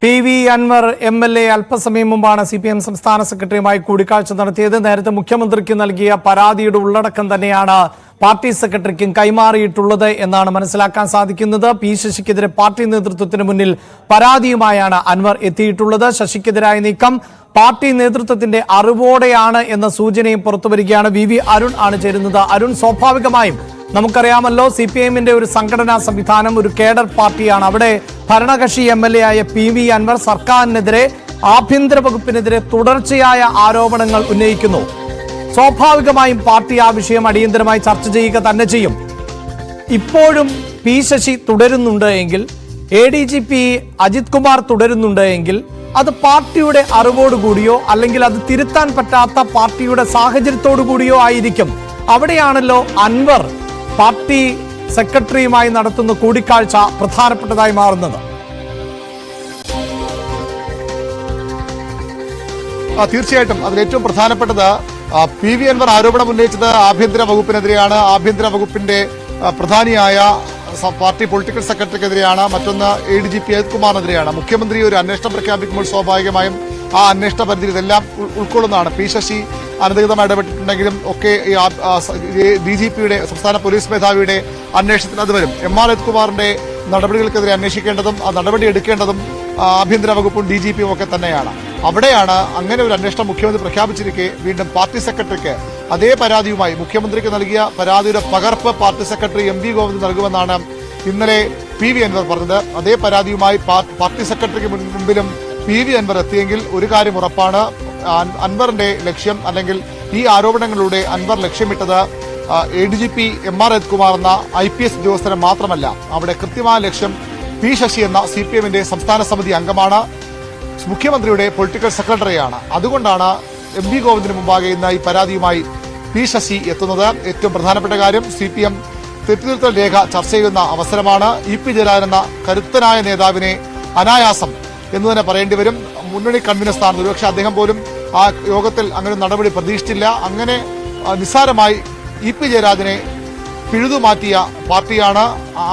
PV Anwar MLA അല്പസമയം മുമ്പാണ് CPM സംസ്ഥാന സെക്രട്ടറിയുമായി കൂടിക്കാഴ്ച നടത്തിയത്. നേരത്തെ മുഖ്യമന്ത്രിക്ക് നൽകിയ പരാതിയുടെ ഉള്ളടക്കം തന്നെയാണ് പാർട്ടി സെക്രട്ടറിക്കും കൈമാറിയിട്ടുള്ളത് എന്നാണ് മനസ്സിലാക്കാൻ സാധിക്കുന്നത്. പി ശശിക്കെതിരെ പാർട്ടി നേതൃത്വത്തിന് മുന്നിൽ പരാതിയുമായാണ് അൻവർ എത്തിയിട്ടുള്ളത്. ശശിക്കെതിരായ നീക്കം പാർട്ടി നേതൃത്വത്തിന്റെ അറിവോടെയാണ് എന്ന സൂചനയും പുറത്തുവരികയാണ്. VV അരുൺ ആണ് ചേരുന്നത്. അരുൺ, സ്വാഭാവികമായും നമുക്കറിയാമല്ലോ, CPM-ന്റെ ഒരു സംഘടനാ സംവിധാനം, ഒരു കേഡർ പാർട്ടിയാണ്. അവിടെ ഭരണകക്ഷി MLA ആയ PV അൻവർ സർക്കാരിനെതിരെ, ആഭ്യന്തര വകുപ്പിനെതിരെ തുടർച്ചയായ ആരോപണങ്ങൾ ഉന്നയിക്കുന്നു. സ്വാഭാവികമായും പാർട്ടി ആ വിഷയം അടിയന്തരമായി ചർച്ച ചെയ്യുക തന്നെ ചെയ്യും. ഇപ്പോഴും പി ശശി തുടരുന്നുണ്ട് എങ്കിൽ, ADGP അജിത് കുമാർ തുടരുന്നുണ്ട് എങ്കിൽ, അത് പാർട്ടിയുടെ അറിവോടുകൂടിയോ അല്ലെങ്കിൽ അത് തിരുത്താൻ പറ്റാത്ത പാർട്ടിയുടെ സാഹചര്യത്തോടു കൂടിയോ ആയിരിക്കും. അവിടെയാണല്ലോ അൻവർ പാർട്ടി സെക്രട്ടറിയുമായി നടത്തുന്ന കൂടിക്കാഴ്ച പ്രധാനപ്പെട്ടതായി മാറുന്നത്. തീർച്ചയായിട്ടും അതിൽ ഏറ്റവും പ്രധാനപ്പെട്ടത് PV അൻവർ ആരോപണം ഉന്നയിച്ചത് ആഭ്യന്തര വകുപ്പിനെതിരെയാണ്. ആഭ്യന്തര വകുപ്പിന്റെ പ്രധാനിയായ പാർട്ടി പൊളിറ്റിക്കൽ സെക്രട്ടറിക്കെതിരെയാണ്. മറ്റൊന്ന് ADGP അജിത് കുമാറിനെതിരെയാണ്. മുഖ്യമന്ത്രി ഒരു അന്വേഷണം പ്രഖ്യാപിക്കുമ്പോൾ സ്വാഭാവികമായും ആ അന്വേഷണ പരിധിയിൽ ഇതെല്ലാം ഉൾക്കൊള്ളുന്നതാണ്. പി ശശി അനധികൃതമായി ഇടപെട്ടിട്ടുണ്ടെങ്കിലും ഒക്കെ DGP-യുടെ സംസ്ഥാന പോലീസ് മേധാവിയുടെ അന്വേഷണത്തിന് അത് വരും. MR അജിത് കുമാറിന്റെ നടപടികൾക്കെതിരെ അന്വേഷിക്കേണ്ടതും ആ നടപടി എടുക്കേണ്ടതും ആഭ്യന്തര വകുപ്പും DGP-യും ഒക്കെ തന്നെയാണ്. അവിടെയാണ് അങ്ങനെ ഒരു അന്വേഷണം മുഖ്യമന്ത്രി പ്രഖ്യാപിച്ചിരിക്കെ വീണ്ടും പാർട്ടി സെക്രട്ടറിക്ക് അതേ പരാതിയുമായി മുഖ്യമന്ത്രിക്ക് നൽകിയ പരാതിയുടെ പകർപ്പ് പാർട്ടി സെക്രട്ടറി MV ഗോവിന്ദ് നൽകുമെന്നാണ് ഇന്നലെ PV അൻവർ പറഞ്ഞത്. അതേ പരാതിയുമായി പാർട്ടി സെക്രട്ടറിക്ക് മുൻപിലും PV അൻവർ എത്തിയെങ്കിൽ ഒരു കാര്യം ഉറപ്പാണ്, അൻവറിന്റെ ലക്ഷ്യം അല്ലെങ്കിൽ ഈ ആരോപണങ്ങളിലൂടെ അൻവർ ലക്ഷ്യമിട്ടത് ADGP MR അജിത് കുമാർ എന്ന IPS ഉദ്യോഗസ്ഥരെ മാത്രമല്ല. അവിടെ കൃത്യമായ ലക്ഷ്യം പി ശശി എന്ന CPM-ന്റെ സംസ്ഥാന സമിതി അംഗമാണ്, മുഖ്യമന്ത്രിയുടെ പൊളിറ്റിക്കൽ സെക്രട്ടറിയാണ്. അതുകൊണ്ടാണ് MV ഗോവിന്ദിന് മുമ്പാകെ ഇന്ന് ഈ പരാതിയുമായി പി ശശി എത്തുന്നത്. ഏറ്റവും പ്രധാനപ്പെട്ട കാര്യം, CPM തെറ്റുതിരുത്തൽ രേഖ ചർച്ച ചെയ്യുന്ന അവസരമാണ്. EP ജയരാജൻ എന്ന കരുത്തനായ നേതാവിനെ അനായാസം എന്ന് തന്നെ പറയേണ്ടി വരും. മുന്നണി കൺവീനർ സ്ഥാനത്ത് ഒരുപക്ഷെ അദ്ദേഹം പോലും ആ യോഗത്തിൽ അങ്ങനെ നടപടി പ്രതീക്ഷിച്ചില്ല. അങ്ങനെ നിസ്സാരമായി EP ജയരാജനെ പിഴുതുമാറ്റിയ പാർട്ടിയാണ്.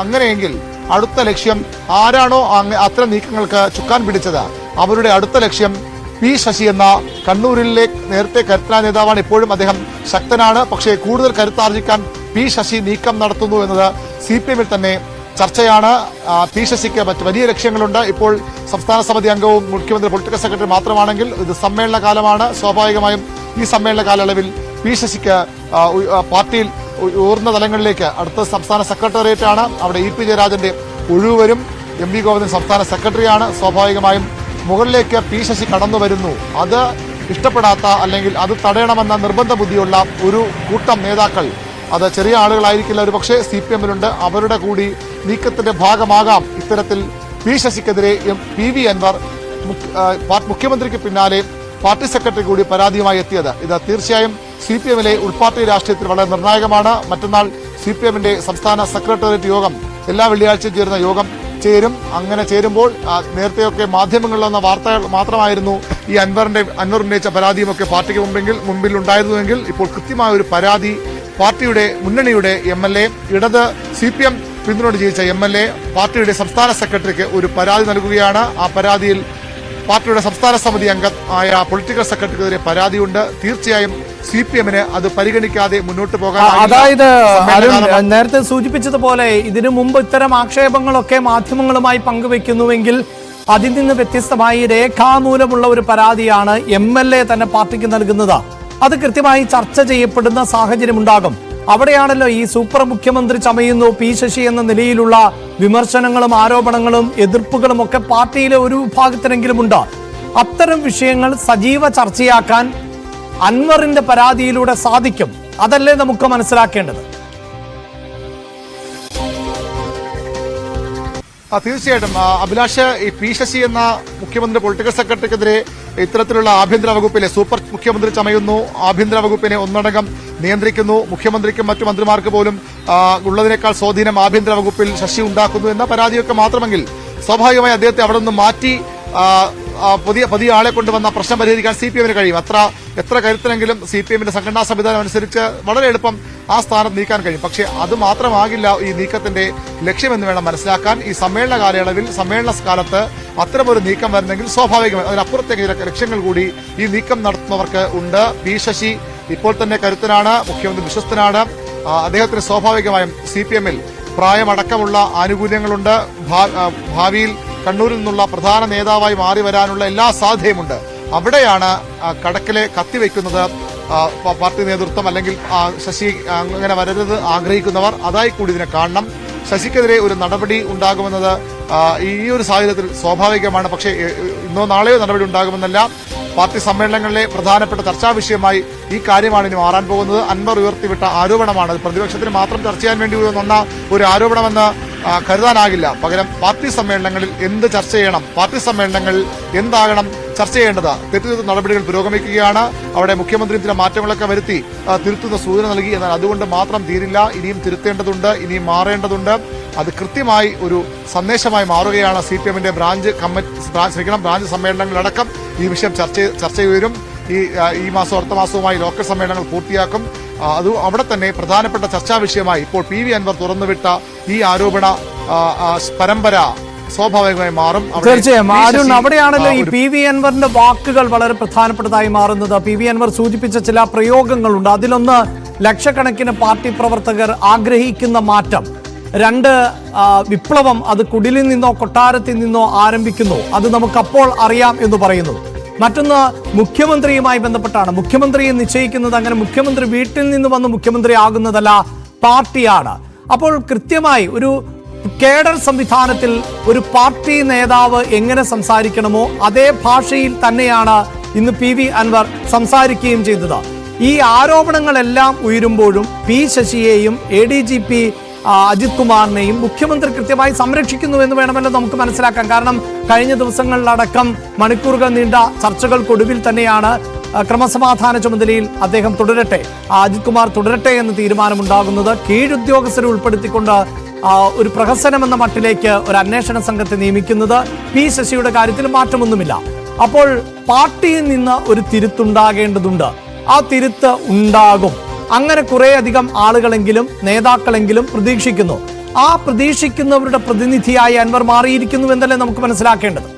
അങ്ങനെയെങ്കിൽ അടുത്ത ലക്ഷ്യം ആരാണോ അത്തരം നീക്കങ്ങൾക്ക് ചുക്കാൻ പിടിച്ചത്, അവരുടെ അടുത്ത ലക്ഷ്യം പി ശശി എന്ന കണ്ണൂരിലെ നേരത്തെ കരുത്തനായ നേതാവാണ്. ഇപ്പോഴും അദ്ദേഹം ശക്തനാണ്. പക്ഷേ കൂടുതൽ കരുത്താർജിക്കാൻ പി ശശി നീക്കം നടത്തുന്നു എന്നത് CPM-ൽ തന്നെ ചർച്ചയാണ്. പി ശശിക്ക് മറ്റ് വലിയ ലക്ഷ്യങ്ങളുണ്ട്. ഇപ്പോൾ സംസ്ഥാന സമിതി അംഗവും മുഖ്യമന്ത്രി പൊളിറ്റിക്കൽ സെക്രട്ടറി മാത്രമാണെങ്കിൽ ഇത് സമ്മേളന കാലമാണ്. സ്വാഭാവികമായും ഈ സമ്മേളന കാലയളവിൽ പി ശശിക്ക് പാർട്ടിയിൽ ഉയർന്ന തലങ്ങളിലേക്ക് അടുത്ത സംസ്ഥാന സെക്രട്ടേറിയറ്റ് ആണ്. അവിടെ EP ജയരാജന്റെ ഒഴിവ് വരും. MV ഗോവിന്ദൻ സംസ്ഥാന സെക്രട്ടറിയാണ്. സ്വാഭാവികമായും മുകളിലേക്ക് പി ശശി കടന്നു വരുന്നു. അത് ഇഷ്ടപ്പെടാത്ത അല്ലെങ്കിൽ അത് തടയണമെന്ന നിർബന്ധ ബുദ്ധിയുള്ള ഒരു കൂട്ടം നേതാക്കൾ, അത് ചെറിയ ആളുകളായിരിക്കില്ല, ഒരു പക്ഷേ CPM-ലുണ്ട്. അവരുടെ കൂടി നീക്കത്തിന്റെ ഭാഗമാകാം ഇത്തരത്തിൽ പി ശശിക്കെതിരെ PV അൻവർ മുഖ്യമന്ത്രിക്ക് പിന്നാലെ പാർട്ടി സെക്രട്ടറി കൂടി പരാതിയുമായി എത്തിയത്. ഇത് തീർച്ചയായും CPM-ലെ ഉൾപാർട്ടി രാഷ്ട്രീയത്തിൽ വളരെ നിർണായകമാണ്. മറ്റന്നാൾ CPM-ന്റെ സംസ്ഥാന സെക്രട്ടേറിയറ്റ് യോഗം, എല്ലാ വെള്ളിയാഴ്ചയും ചേരുന്ന യോഗം ചേരും. അങ്ങനെ ചേരുമ്പോൾ നേരത്തെയൊക്കെ മാധ്യമങ്ങളിൽ വന്ന വാർത്തകൾ മാത്രമായിരുന്നു ഈ അൻവർ ഉന്നയിച്ച പരാതിയുമൊക്കെ പാർട്ടിക്ക് മുമ്പിൽ ഉണ്ടായിരുന്നുവെങ്കിൽ ഇപ്പോൾ കൃത്യമായ ഒരു പരാതി പാർട്ടിയുടെ മുന്നണിയുടെ MLA, ഇടത് CPM പിന്തുണ ജയിച്ച MLA പാർട്ടിയുടെ സംസ്ഥാന സെക്രട്ടറിക്ക് ഒരു പരാതി നൽകുകയാണ്. ആ പരാതിയിൽ പാർട്ടിയുടെ സംസ്ഥാന സമിതി അംഗമായ പൊളിറ്റിക്കൽ സെക്രട്ടറിക്കെതിരെ പരാതിയുണ്ട്. തീർച്ചയായും CPM-ന് അത് പരിഗണിക്കാതെ മുന്നോട്ട് പോകാൻ, അതായത് നേരത്തെ സൂചിപ്പിച്ചതുപോലെ ഇതിനു മുമ്പ് ഇത്തരം ആക്ഷേപങ്ങളൊക്കെ മാധ്യമങ്ങളുമായി പങ്കുവെക്കുന്നുവെങ്കിൽ അതിൽ നിന്ന് വ്യത്യസ്തമായി രേഖാമൂലമുള്ള ഒരു പരാതിയാണ് MLA തന്നെ പാർട്ടിക്ക് നൽകുന്നത്. അത് കൃത്യമായി ചർച്ച ചെയ്യപ്പെടുന്ന സാഹചര്യം ഉണ്ടാകും. അവിടെയാണല്ലോ ഈ സൂപ്പർ മുഖ്യമന്ത്രി ചമയുന്നു പി ശശി എന്ന നിലയിലുള്ള വിമർശനങ്ങളും ആരോപണങ്ങളും എതിർപ്പുകളും ഒക്കെ പാർട്ടിയിലെ ഒരു വിഭാഗത്തിനെങ്കിലും ഉണ്ട്. അത്തരം വിഷയങ്ങൾ സജീവ ചർച്ചയാക്കാൻ അൻവറിന്റെ പരാതിയിലൂടെ സാധിക്കും. അതല്ലേ നമുക്ക് മനസ്സിലാക്കേണ്ടത്? തീർച്ചയായിട്ടും അഭിലാഷ്, ഈ പി ശശി എന്ന മുഖ്യമന്ത്രി പൊളിറ്റിക്കൽ സെക്രട്ടറിക്കെതിരെ ഇത്തരത്തിലുള്ള ആഭ്യന്തര വകുപ്പിലെ സൂപ്പർ മുഖ്യമന്ത്രി ചമയുന്നു, ആഭ്യന്തര വകുപ്പിനെ ഒന്നടങ്കം നിയന്ത്രിക്കുന്നു, മുഖ്യമന്ത്രിക്കും മറ്റു മന്ത്രിമാർക്ക് പോലും ഉള്ളതിനേക്കാൾ സ്വാധീനം ആഭ്യന്തര വകുപ്പിൽ ശശി ഉണ്ടാക്കുന്നു എന്ന പരാതിയൊക്കെ മാത്രമെങ്കിൽ സ്വാഭാവികമായി അദ്ദേഹത്തെ അവിടെ നിന്ന് മാറ്റി പുതിയ ആളെ കൊണ്ടുവന്ന പ്രശ്നം പരിഹരിക്കാൻ CPM-ന് കഴിയും. എത്ര കരുത്തിനെങ്കിലും CPM-ന്റെ സംഘടനാ സംവിധാനം അനുസരിച്ച് വളരെ എളുപ്പം ആ സ്ഥാനം നീക്കാൻ കഴിയും. പക്ഷേ അത് മാത്രമാകില്ല ഈ നീക്കത്തിന്റെ ലക്ഷ്യമെന്ന് വേണം മനസ്സിലാക്കാൻ. ഈ സമ്മേളന കാലയളവിൽ സമ്മേളന കാലത്ത് അത്തരമൊരു നീക്കം വരുന്നെങ്കിൽ സ്വാഭാവികമായി അതിനപ്പുറത്തേക്ക് ചില ലക്ഷ്യങ്ങൾ കൂടി ഈ നീക്കം നടത്തുന്നവർക്ക് ഉണ്ട്. പി ശശി ഇപ്പോൾ തന്നെ കരുത്തനാണ്, മുഖ്യമന്ത്രി വിശ്വസ്തനാണ്. അദ്ദേഹത്തിന് സ്വാഭാവികമായും CPM-ൽ പ്രായമടക്കമുള്ള ആനുകൂല്യങ്ങളുണ്ട്. ഭാവിയിൽ കണ്ണൂരിൽ നിന്നുള്ള പ്രധാന നേതാവായി മാറി വരാനുള്ള എല്ലാ സാധ്യതയുമുണ്ട്. അവിടെയാണ് കടക്കിലെ കത്തിവെക്കുന്നത് പാർട്ടി നേതൃത്വം, അല്ലെങ്കിൽ ശശി അങ്ങനെ വരരുത് ആഗ്രഹിക്കുന്നവർ. അതായി കൂടി ഇതിനെ കാണണം. ശശിക്കെതിരെ ഒരു നടപടി ഉണ്ടാകുമെന്നത് ഈ ഒരു സാഹചര്യത്തിൽ സ്വാഭാവികമാണ്. പക്ഷേ ഇന്നോ നാളെയോ നടപടി ഉണ്ടാകുമെന്നല്ല. പാർട്ടി സമ്മേളനങ്ങളിലെ പ്രധാനപ്പെട്ട ചർച്ചാ വിഷയമായി ഈ കാര്യമാണ് ഇനി മാറാൻ പോകുന്നത്. അൻവർ ഉയർത്തിവിട്ട ആരോപണമാണ്. പ്രതിപക്ഷത്തിന് മാത്രം ചർച്ച ചെയ്യാൻ വേണ്ടി വന്ന ഒരു ആരോപണമെന്ന് കരുതാനാകില്ല. പകരം പാർട്ടി സമ്മേളനങ്ങളിൽ എന്ത് ചർച്ച ചെയ്യണം, പാർട്ടി സമ്മേളനങ്ങളിൽ എന്താകണം ചർച്ച ചെയ്യേണ്ടത്. തെറ്റുതിരുത്ത നടപടികൾ പുരോഗമിക്കുകയാണ്. അവിടെ മുഖ്യമന്ത്രി ചില മാറ്റങ്ങളൊക്കെ വരുത്തി തിരുത്തുന്ന സൂചന നൽകി. എന്നാൽ അതുകൊണ്ട് മാത്രം തീരില്ല. ഇനിയും തിരുത്തേണ്ടതുണ്ട്, ഇനിയും മാറേണ്ടതുണ്ട്. അത് കൃത്യമായി ഒരു സന്ദേശമായി മാറുകയാണ്. CPM-ന്റെ ബ്രാഞ്ച് സമ്മേളനങ്ങളിലടക്കം ഈ വിഷയം ചർച്ച വരും. ഈ മാസം അടുത്ത മാസവുമായി ലോക്കൽ സമ്മേളനങ്ങൾ പൂർത്തിയാക്കും. അവിടെ തന്നെ പ്രധാനപ്പെട്ട ചർച്ചാ വിഷയമായി ഇപ്പോൾ PV അൻവർ തുറന്നുവിട്ട ഈ ആരോപണ പരമ്പര സ്വാഭാവികമായി മാറും. തീർച്ചയായും അരുൺ, അവിടെയാണല്ലോ ഈ PV അൻവറിന്റെ വാക്കുകൾ വളരെ പ്രധാനപ്പെട്ടതായി മാറുന്നത്. PV അൻവർ സൂചിപ്പിച്ച ചില പ്രയോഗങ്ങളുണ്ട്. അതിലൊന്ന് ലക്ഷക്കണക്കിന് പാർട്ടി പ്രവർത്തകർ ആഗ്രഹിക്കുന്ന മാറ്റം. 2 വിപ്ലവം അത് കുടിലിൽ നിന്നോ കൊട്ടാരത്തിൽ നിന്നോ ആരംഭിക്കുന്നു, അത് നമുക്കപ്പോൾ അറിയാം എന്ന് പറയുന്നു. മറ്റൊന്ന് മുഖ്യമന്ത്രിയുമായി ബന്ധപ്പെട്ടാണ്. മുഖ്യമന്ത്രിയെ നിശ്ചയിക്കുന്നത് അങ്ങനെ മുഖ്യമന്ത്രി വീട്ടിൽ നിന്ന് വന്ന് മുഖ്യമന്ത്രി ആകുന്നതല്ല, പാർട്ടിയാണ്. അപ്പോൾ കൃത്യമായി ഒരു കേഡർ സംവിധാനത്തിൽ ഒരു പാർട്ടി നേതാവ് എങ്ങനെ സംസാരിക്കണമോ അതേ ഭാഷയിൽ തന്നെയാണ് ഇന്ന് PV അൻവർ സംസാരിക്കുകയും ചെയ്തത്. ഈ ആരോപണങ്ങളെല്ലാം ഉയരുമ്പോഴും P ശശിയെയും ADGP അജിത് കുമാറിനെയും മുഖ്യമന്ത്രി കൃത്യമായി സംരക്ഷിക്കുന്നു എന്ന് വേണമല്ലോ നമുക്ക് മനസ്സിലാക്കാൻ. കാരണം കഴിഞ്ഞ ദിവസങ്ങളിലടക്കം മണിക്കൂറുകൾ നീണ്ട ചർച്ചകൾക്കൊടുവിൽ തന്നെയാണ് ക്രമസമാധാന ചുമതലയിൽ അദ്ദേഹം തുടരട്ടെ, അജിത് കുമാർ തുടരട്ടെ എന്ന തീരുമാനമുണ്ടാകുന്നത്. കീഴുദ്യോഗസ്ഥരെ ഉൾപ്പെടുത്തിക്കൊണ്ട് ഒരു പ്രഹസനം എന്ന മട്ടിലേക്ക് ഒരു അന്വേഷണ സംഘത്തെ നിയമിക്കുന്നത്. P ശശിയുടെ കാര്യത്തിൽ മാറ്റമൊന്നുമില്ല. അപ്പോൾ പാർട്ടിയിൽ നിന്ന് ഒരു തിരുത്തുണ്ടാകേണ്ടതുണ്ട്. ആ തിരുത്ത് ഉണ്ടാകും. അങ്ങനെ കുറേയധികം ആളുകളെങ്കിലും നേതാക്കളെങ്കിലും പ്രതീക്ഷിക്കുന്നു. ആ പ്രതീക്ഷിക്കുന്നവരുടെ പ്രതിനിധിയായി അൻവർ മാറിയിരിക്കുന്നു എന്നല്ലേ നമുക്ക് മനസ്സിലാക്കേണ്ടത്.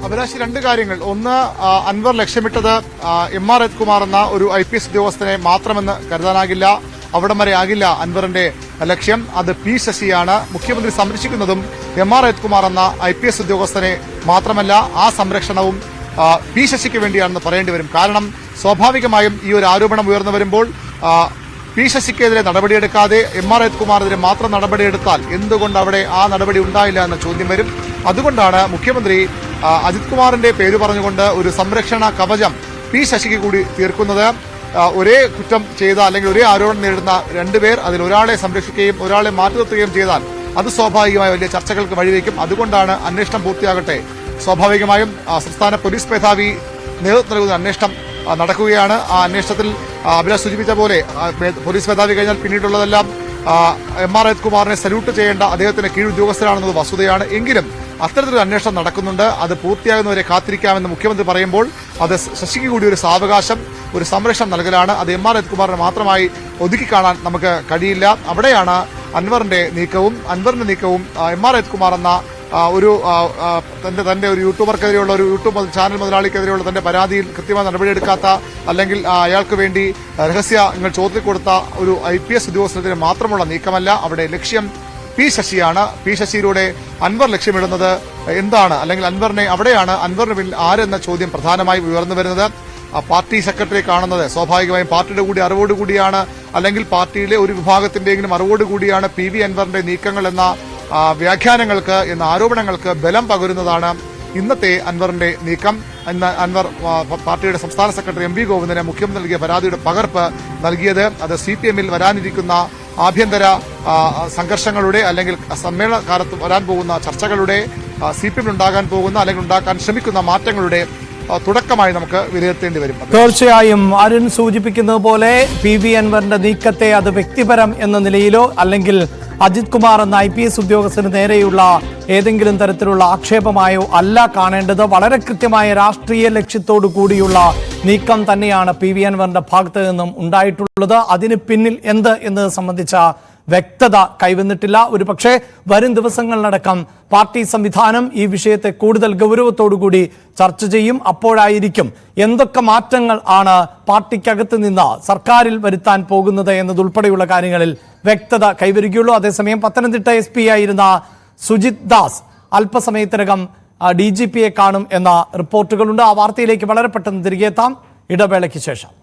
അഭിലാഷ്, 2 കാര്യങ്ങൾ. ഒന്ന്, അൻവർ ലക്ഷ്യമിട്ടത് MR അജിത്കുമാർ എന്ന ഒരു IPS ഉദ്യോഗസ്ഥനെ മാത്രമെന്ന് കരുതാനാകില്ല. അവിടം വരെ ആകില്ല അൻവറിന്റെ ലക്ഷ്യം. അത് P ശശിയാണ്. മുഖ്യമന്ത്രി സംരക്ഷിക്കുന്നതും MR അജിത്കുമാർ എന്ന IPS ഉദ്യോഗസ്ഥനെ മാത്രമല്ല, ആ സംരക്ഷണവും P ശശിക്ക് വേണ്ടിയാണെന്ന് പറയേണ്ടി വരും. കാരണം സ്വാഭാവികമായും ഈ ഒരു ആരോപണം ഉയർന്നു വരുമ്പോൾ P ശശിക്കെതിരെ നടപടിയെടുക്കാതെ MR അജിത്കുമാറിനെതിരെ മാത്രം നടപടിയെടുത്താൽ എന്തുകൊണ്ട് അവിടെ ആ നടപടി ഉണ്ടായില്ല എന്ന ചോദ്യം വരും. അതുകൊണ്ടാണ് മുഖ്യമന്ത്രി അജിത് കുമാറിന്റെ പേര് പറഞ്ഞുകൊണ്ട് ഒരു സംരക്ഷണ കവചം P ശശിക്ക് കൂടി തീർക്കുന്നത്. ഒരേ കുറ്റം ചെയ്ത അല്ലെങ്കിൽ ഒരേ ആരോപണം നേരിടുന്ന 2 പേർ അതിൽ ഒരാളെ സംരക്ഷിക്കുകയും ഒരാളെ മാറ്റി നിർത്തുകയും ചെയ്താൽ അത് സ്വാഭാവികമായി വലിയ ചർച്ചകൾക്ക് വഴിവെക്കും. അതുകൊണ്ടാണ് അന്വേഷണം പൂർത്തിയാകട്ടെ. സ്വാഭാവികമായും സംസ്ഥാന പോലീസ് മേധാവി നേതൃത്വം നൽകുന്ന അന്വേഷണം നടക്കുകയാണ്. ആ അന്വേഷണത്തിൽ അഭിലാഷ് സൂചിപ്പിച്ച പോലെ പോലീസ് മേധാവി കഴിഞ്ഞാൽ പിന്നീടുള്ളതെല്ലാം MR അജിത്കുമാറിനെ സല്യൂട്ട് ചെയ്യേണ്ട അദ്ദേഹത്തിന്റെ കീഴുദ്യോഗസ്ഥരാണെന്നത് വസ്തുതയാണ്. എങ്കിലും അത്തരത്തിലൊരു അന്വേഷണം നടക്കുന്നുണ്ട്. അത് പൂർത്തിയാകുന്നവരെ കാത്തിരിക്കാമെന്ന് മുഖ്യമന്ത്രി പറയുമ്പോൾ അത് ശശിക്ക് കൂടി ഒരു സാവകാശം, ഒരു സംരക്ഷണം നൽകലാണ്. അത് MR അജിത്കുമാറിനെ മാത്രമായി ഒതുക്കി കാണാൻ നമുക്ക് കഴിയില്ല. അവിടെയാണ് അൻവറിന്റെ നീക്കവും MR അജിത്കുമാർ എന്ന ഒരു തന്റെ ഒരു യൂട്യൂബർക്കെതിരെയുള്ള ഒരു യൂട്യൂബ് ചാനൽ മുതലാളിക്കെതിരെയുള്ള തന്റെ പരാതിയിൽ കൃത്യമായി നടപടിയെടുക്കാത്ത, അല്ലെങ്കിൽ അയാൾക്ക് വേണ്ടി രഹസ്യങ്ങൾ ചോദ്യം കൊടുത്ത ഒരു IPS ഉദ്യോഗസ്ഥനെതിരെ മാത്രമുള്ള നീക്കമല്ല. അവിടെ ലക്ഷ്യം P ശശിയാണ്. P ശശിയിലൂടെ അൻവർ ലക്ഷ്യമിടുന്നത് എന്താണ്, അല്ലെങ്കിൽ അവിടെയാണ് അൻവറിന് പിന്നിൽ ആരെന്ന ചോദ്യം പ്രധാനമായി ഉയർന്നു വരുന്നത്. പാർട്ടി സെക്രട്ടറി കാണുന്നത് സ്വാഭാവികമായും പാർട്ടിയുടെ കൂടി അറിവോടുകൂടിയാണ്, അല്ലെങ്കിൽ പാർട്ടിയിലെ ഒരു വിഭാഗത്തിന്റെയെങ്കിലും അറിവോടുകൂടിയാണ് PV അൻവറിന്റെ നീക്കങ്ങൾ എന്ന വ്യാഖ്യാനങ്ങൾക്ക്, എന്ന ആരോപണങ്ങൾക്ക് ബലം പകരുന്നതാണ് ഇന്നത്തെ അൻവറിന്റെ നീക്കം. ഇന്ന് അൻവർ പാർട്ടിയുടെ സംസ്ഥാന സെക്രട്ടറി MV ഗോവിന്ദന് മുഖ്യമന്ത്രി നൽകിയ പരാതിയുടെ പകർപ്പ് നൽകിയത്. അത് CPM-ൽ വരാനിരിക്കുന്ന ആഭ്യന്തര സംഘർഷങ്ങളുടെ, അല്ലെങ്കിൽ സമ്മേളന കാലത്ത് വരാൻ പോകുന്ന ചർച്ചകളുടെ, CPM-ൽ ഉണ്ടാകാൻ പോകുന്ന അല്ലെങ്കിൽ ഉണ്ടാക്കാൻ ശ്രമിക്കുന്ന മാറ്റങ്ങളുടെ തുടക്കമായി നമുക്ക് വിലയിരുത്തേണ്ടി വരും. തീർച്ചയായും അരുൺ സൂചിപ്പിക്കുന്നത് പോലെ PV അൻവറിന്റെ നീക്കത്തെ അത് വ്യക്തിപരം എന്ന നിലയിലോ അല്ലെങ്കിൽ അജിത് കുമാർ എന്ന IPS ഉദ്യോഗസ്ഥന് നേരെയുള്ള ഏതെങ്കിലും തരത്തിലുള്ള ആക്ഷേപമായോ അല്ല കാണേണ്ടത്. വളരെ കൃത്യമായ രാഷ്ട്രീയ ലക്ഷ്യത്തോടു കൂടിയുള്ള നീക്കം തന്നെയാണ് PV അൻവറിന്റെ ഭാഗത്ത് നിന്നും ഉണ്ടായിട്ടുള്ളത്. അതിന് പിന്നിൽ എന്ത് എന്നത് സംബന്ധിച്ച വ്യക്തത കൈവന്നിട്ടില്ല. ഒരു പക്ഷേ വരും ദിവസങ്ങളിലടക്കം പാർട്ടി സംവിധാനം ഈ വിഷയത്തെ കൂടുതൽ ഗൗരവത്തോടുകൂടി ചർച്ച ചെയ്യും. അപ്പോഴായിരിക്കും എന്തൊക്കെ മാറ്റങ്ങൾ ആണ് പാർട്ടിക്കകത്ത് നിന്ന് സർക്കാരിൽ വരുത്താൻ പോകുന്നത് എന്നതുൾപ്പെടെയുള്ള കാര്യങ്ങളിൽ വ്യക്തത കൈവരികയുള്ളൂ. അതേസമയം പത്തനംതിട്ട SP ആയിരുന്ന സുജിത് ദാസ് അല്പസമയത്തിനകം DGPയെ കാണും എന്ന റിപ്പോർട്ടുകളുണ്ട്. ആ വാർത്തയിലേക്ക് വളരെ പെട്ടെന്ന് തിരികെ എത്താം ഇടവേളയ്ക്ക് ശേഷം.